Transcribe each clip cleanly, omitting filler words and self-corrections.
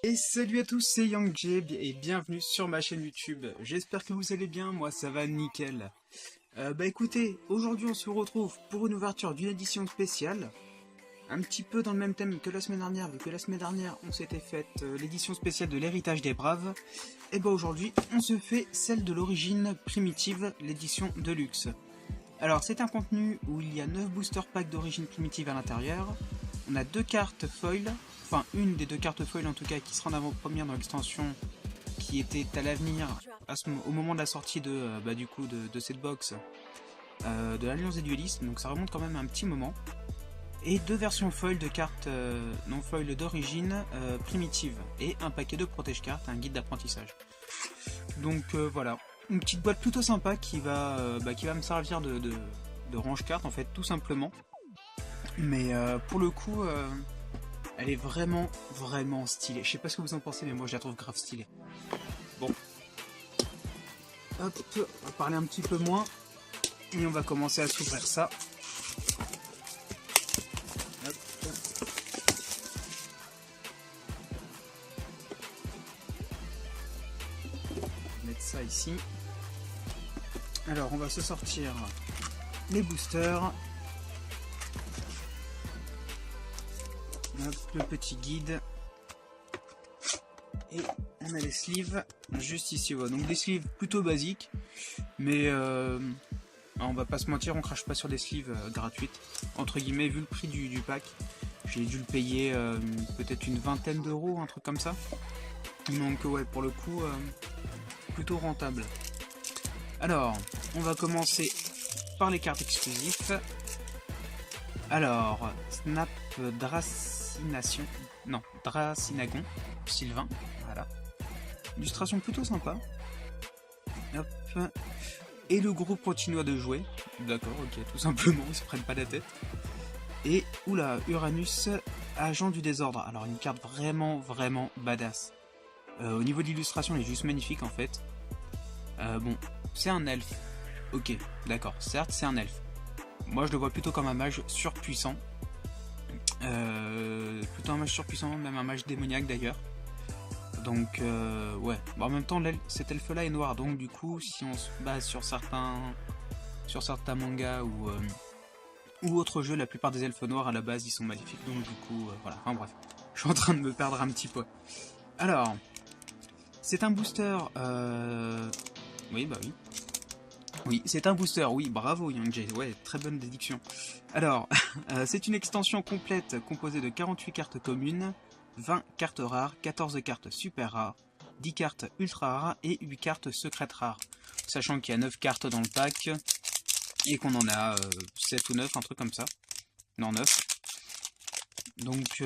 Et salut à tous, c'est YangJeb et bienvenue sur ma chaîne YouTube. J'espère que vous allez bien, moi ça va nickel. Écoutez, aujourd'hui on se retrouve pour une ouverture d'une édition spéciale. Un petit peu dans le même thème que la semaine dernière, vu que la semaine dernière on s'était faite l'édition spéciale de l'héritage des braves. Et aujourd'hui on se fait celle de l'origine primitive, l'édition Deluxe. Alors c'est un contenu où il y a 9 booster packs d'origine primitive à l'intérieur. On a 2 cartes foil, enfin une des 2 cartes foil en tout cas qui sera en avant-première dans l'extension qui était à l'avenir au moment de la sortie de cette box de l'Alliance des Duelistes, donc ça remonte quand même à un petit moment. Et 2 versions foil de cartes non foil d'origine primitive et un paquet de protège-cartes, un guide d'apprentissage. Donc voilà, une petite boîte plutôt sympa qui va me servir de range-carte en fait tout simplement. Mais pour le coup, elle est vraiment stylée. Je sais pas ce que vous en pensez, mais moi je la trouve grave stylée. Bon. Hop, on va parler un petit peu moins. Et on va commencer à s'ouvrir ça. Hop. Mettre ça ici. Alors on va se sortir les boosters. Hop, le petit guide. Et on a les sleeves juste ici. Voilà. Donc des sleeves plutôt basiques. Mais on va pas se mentir, on crache pas sur des sleeves gratuites. Entre guillemets, vu le prix du pack. J'ai dû le payer peut-être une vingtaine d'euros, un truc comme ça. Donc ouais, pour le coup, plutôt rentable. Alors, on va commencer par les cartes exclusives. Alors, Snap Dracination. Non, Dracinagon, Sylvain, voilà. Illustration plutôt sympa. Hop. Et le groupe continue de jouer. D'accord, ok, tout simplement, ils se prennent pas la tête. Et, oula, Uranus, agent du désordre. Alors, une carte vraiment badass. Au niveau de l'illustration, elle est juste magnifique en fait. Bon, c'est un elfe. Ok, d'accord, certes, c'est un elfe. Moi, je le vois plutôt comme un mage surpuissant. Plutôt un mage surpuissant, même un mage démoniaque d'ailleurs. Donc, ouais. Bon, en même temps, cet elfe-là est noir, donc du coup, si on se base sur certains mangas ou autres jeux, la plupart des elfes noirs à la base, ils sont maléfiques. Donc, du coup, voilà. Enfin bref, je suis en train de me perdre un petit peu. Alors, c'est un booster. Oui, bah oui. Oui, c'est un booster, oui, bravo YangJeb, ouais, très bonne déduction. Alors, c'est une extension complète composée de 48 cartes communes, 20 cartes rares, 14 cartes super rares, 10 cartes ultra rares et 8 cartes secrètes rares. Sachant qu'il y a 9 cartes dans le pack, et qu'on en a 7 ou 9, un truc comme ça. Non, 9. Donc,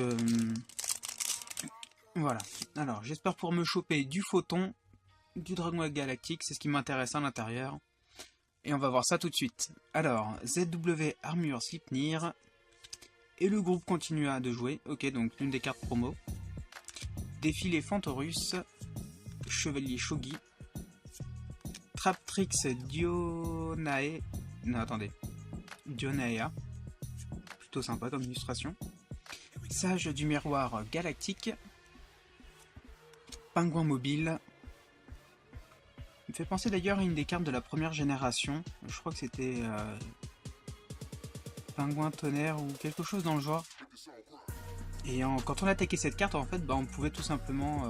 voilà. Alors, j'espère pouvoir me choper du photon, du dragon galactique, c'est ce qui m'intéresse à l'intérieur. Et on va voir ça tout de suite. Alors, ZW Armure Slipnir. Et le groupe continua de jouer. Ok, donc l'une des cartes promo. Défilé Fantorus. Chevalier Shogi. Traptrix Dionae. Non, attendez. Dionaea. Plutôt sympa comme illustration. Sage du miroir galactique. Pingouin mobile. Il me fait penser d'ailleurs à une des cartes de la première génération. Je crois que c'était Pingouin tonnerre ou quelque chose dans le genre. Et quand on attaquait cette carte, en fait, on pouvait tout simplement...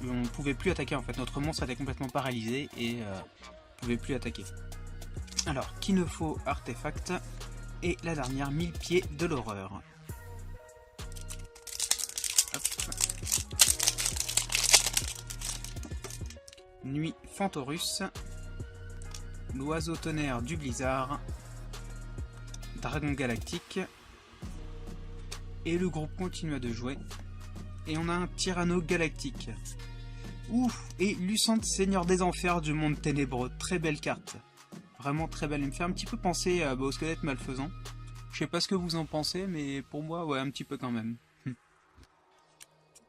on pouvait plus attaquer en fait. Notre monstre était complètement paralysé et on pouvait plus attaquer. Alors, Kinefo Artefact et la dernière 1000 pieds de l'horreur. Nuit Fantorus, l'oiseau tonnerre du blizzard, dragon galactique, et le groupe continue de jouer, et on a un tyranno galactique. Ouf, et Lucente Seigneur des Enfers du monde ténébreux, très belle carte, vraiment très belle, elle me fait un petit peu penser au squelette malfaisant. Je sais pas ce que vous en pensez, mais pour moi, ouais, un petit peu quand même.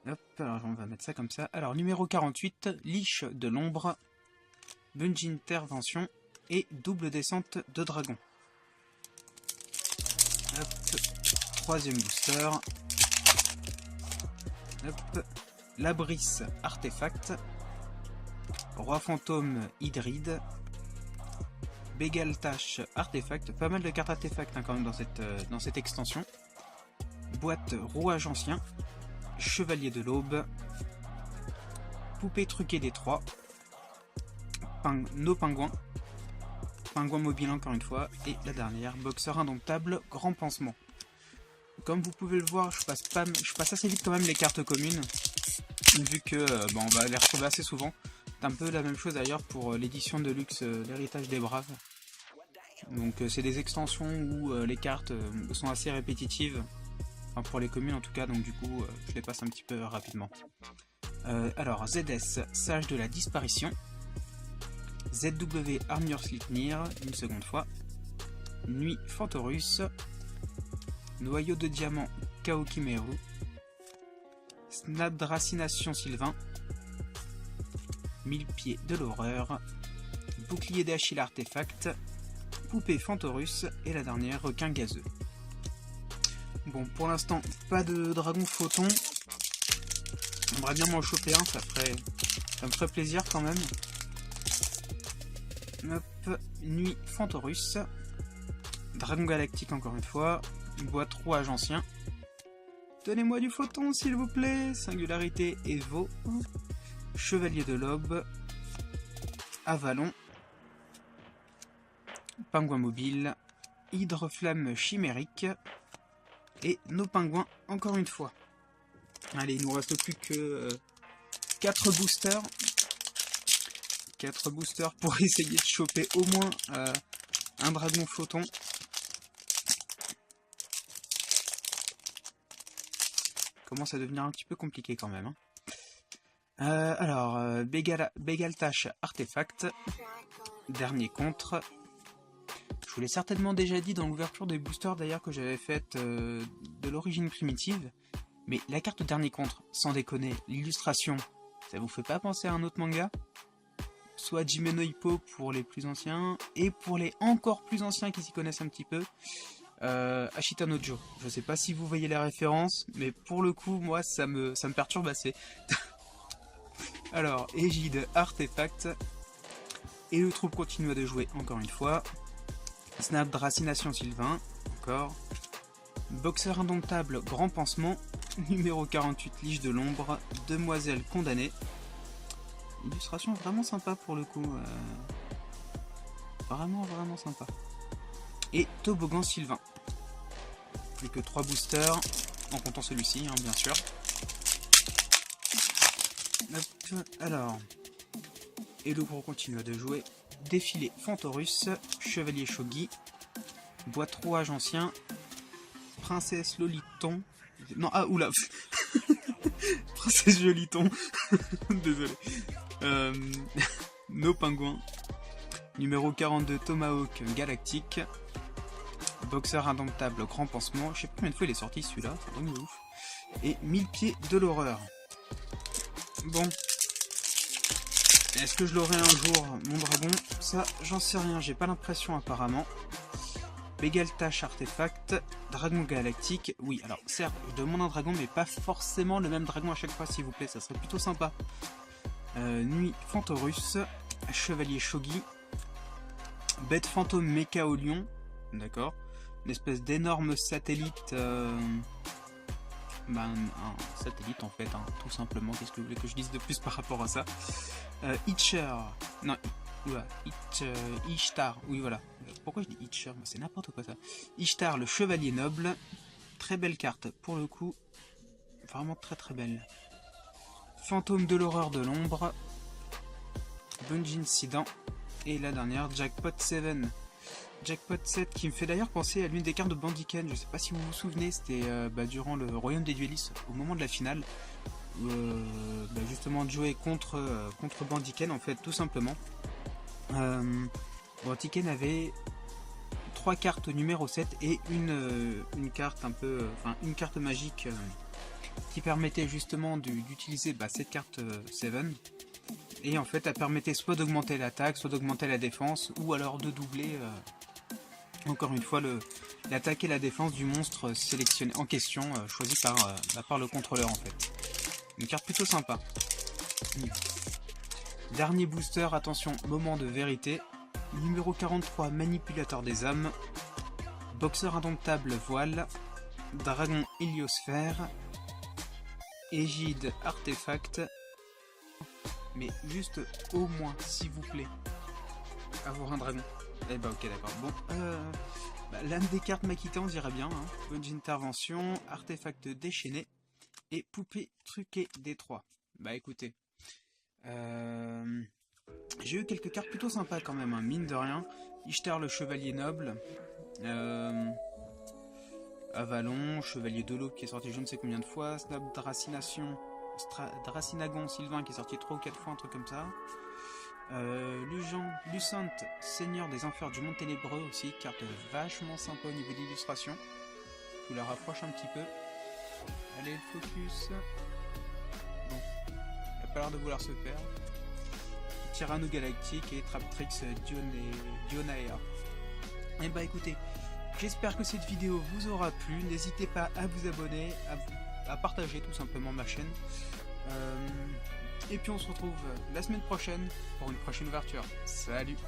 Hop, alors on va mettre ça comme ça. Alors, numéro 48, Liche de l'ombre, Bungie Intervention et double descente de dragon. Hop, troisième booster. Hop, Labris artefact, Roi fantôme hydride, Bégaltache artefact, pas mal de cartes artefacts hein, quand même dans cette extension. Boîte rouage ancien, Chevalier de l'aube, Poupée truquée des trois, nos pingouins, Pingouin mobile encore une fois, et la dernière, Boxeur indomptable, grand pansement. Comme vous pouvez le voir, je passe assez vite quand même les cartes communes, vu que on va les retrouver assez souvent. C'est un peu la même chose d'ailleurs pour l'édition de luxe l'héritage des braves. Donc c'est des extensions où les cartes sont assez répétitives, enfin pour les communes en tout cas, donc du coup je les passe un petit peu rapidement. Alors ZS, sage de la disparition, ZW armure Slipnir, une seconde fois, Nuit Fantorus, Noyau de diamant Kaokimeru, Snapdracination Sylvain, 1000 pieds de l'horreur, Bouclier d'Achille artefact, Poupée Fantorus et la dernière requin gazeux. Bon, pour l'instant, pas de dragon photon. J'aimerais bien m'en choper un, ça me ferait plaisir quand même. Hop, Nuit Fantorus, Dragon galactique encore une fois, boîte rouage ancien. Donnez-moi du photon s'il vous plaît, singularité Evo, Chevalier de l'aube, Avalon, Pingouin mobile, Hydreflamme chimérique et nos pingouins encore une fois. Allez, il nous reste plus que 4 boosters. 4 boosters pour essayer de choper au moins un dragon flottant. Commence à devenir un petit peu compliqué quand même. Alors, Bégaltache artefact, dernier contre. Je vous l'ai certainement déjà dit dans l'ouverture des boosters d'ailleurs que j'avais faite de l'origine primitive. Mais la carte dernier contre, sans déconner, l'illustration, ça vous fait pas penser à un autre manga? Soit Jimé no Ippo pour les plus anciens, et pour les encore plus anciens qui s'y connaissent un petit peu, Ashita no Jo. Je sais pas si vous voyez les références, mais pour le coup, moi, ça me perturbe assez. Alors, Égide, artefact, et le troupe continue de jouer encore une fois. Snapdracination Sylvain, encore. Boxeur indomptable, grand pansement. Numéro 48, Liche de l'ombre, Demoiselle condamnée. Illustration vraiment sympa pour le coup. Vraiment sympa. Et Toboggan Sylvain. Plus que 3 boosters, en comptant celui-ci, hein, bien sûr. Hop, alors. Et le gros continue de jouer. Défilé Fantorus, Chevalier Shogi, Boîte rouage ancien, Princesse Loliton. Non, ah, oula. Princesse Joliton. Désolé. Nos pingouins. Numéro 42, Tomahawk galactique. Boxeur indomptable, grand pansement. Je sais pas combien de fois il est sorti celui-là. C'est vraiment ouf. Et 1000 pieds de l'horreur. Bon. Est-ce que je l'aurai un jour, mon dragon? Ça, j'en sais rien. J'ai pas l'impression apparemment. Bégaltache artefact, dragon galactique. Oui, alors certes, je demande un dragon, mais pas forcément le même dragon à chaque fois, s'il vous plaît, ça serait plutôt sympa. Nuit Fantorus, Chevalier Shogi, Bête fantôme méca au lion, d'accord. Une espèce d'énorme satellite. Un satellite en fait, hein, tout simplement. Qu'est-ce que vous voulez que je dise de plus par rapport à ça? Itcher. Non, Ishtar, oui voilà. Pourquoi je dis Itcher? C'est n'importe quoi ça. Ishtar, le chevalier noble. Très belle carte pour le coup. Vraiment très belle. Fantôme de l'horreur de l'ombre. Bunjin Sidan. Et la dernière, Jackpot 7. Jackpot 7 qui me fait d'ailleurs penser à l'une des cartes de Bandiken. Je sais pas si vous vous souvenez, c'était durant le royaume des duellistes, au moment de la finale. Justement de jouer contre Bandiken en fait, tout simplement. Bandiken avait 3 cartes numéro 7 et une carte un peu, une carte magique qui permettait justement d'utiliser cette carte 7. Et en fait elle permettait soit d'augmenter l'attaque, soit d'augmenter la défense, ou alors de doubler encore une fois l'attaque et la défense du monstre sélectionné en question, choisi par le contrôleur en fait. Une carte plutôt sympa. Dernier booster, attention, moment de vérité. Numéro 43, manipulateur des âmes. Boxeur indomptable, voile. Dragon héliosphère. Égide artefact. Mais juste au moins, s'il vous plaît, avoir un dragon. Eh bah ok, d'accord. Bon, l'âme des cartes m'a quitté, on dirait bien. Hein. Bonne intervention, artefact déchaîné et poupée truquée des 3. Bah écoutez, j'ai eu quelques cartes plutôt sympas quand même, hein, mine de rien. Ishtar le chevalier noble, Avalon, chevalier de l'aube qui est sorti je ne sais combien de fois, Snap Dracination, Dracinagon Sylvain qui est sorti 3 ou 4 fois, un truc comme ça. Lucente, seigneur des enfers du monde ténébreux aussi, carte vachement sympa au niveau d'illustration. Je vous la rapproche un petit peu. Allez, le focus. Bon, il a pas l'air de vouloir se faire. Tyranno Galactique et Traptrix Dionaea. Et bah écoutez, j'espère que cette vidéo vous aura plu. N'hésitez pas à vous abonner, à partager tout simplement ma chaîne. Et puis on se retrouve la semaine prochaine pour une prochaine ouverture. Salut!